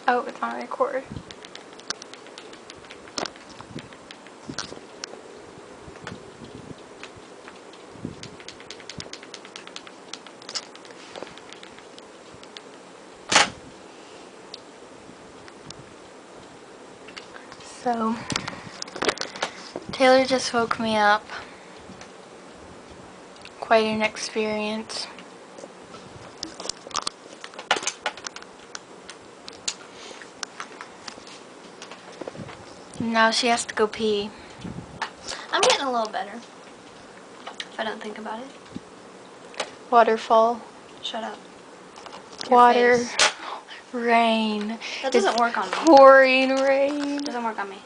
Oh, it's on record. So, Taylor just woke me up. Quite an experience. Now she has to go pee. I'm getting a little better. If I don't think about it. Waterfall. Shut up. Water. Rain. That doesn't work on me. Pouring rain. Doesn't work on me.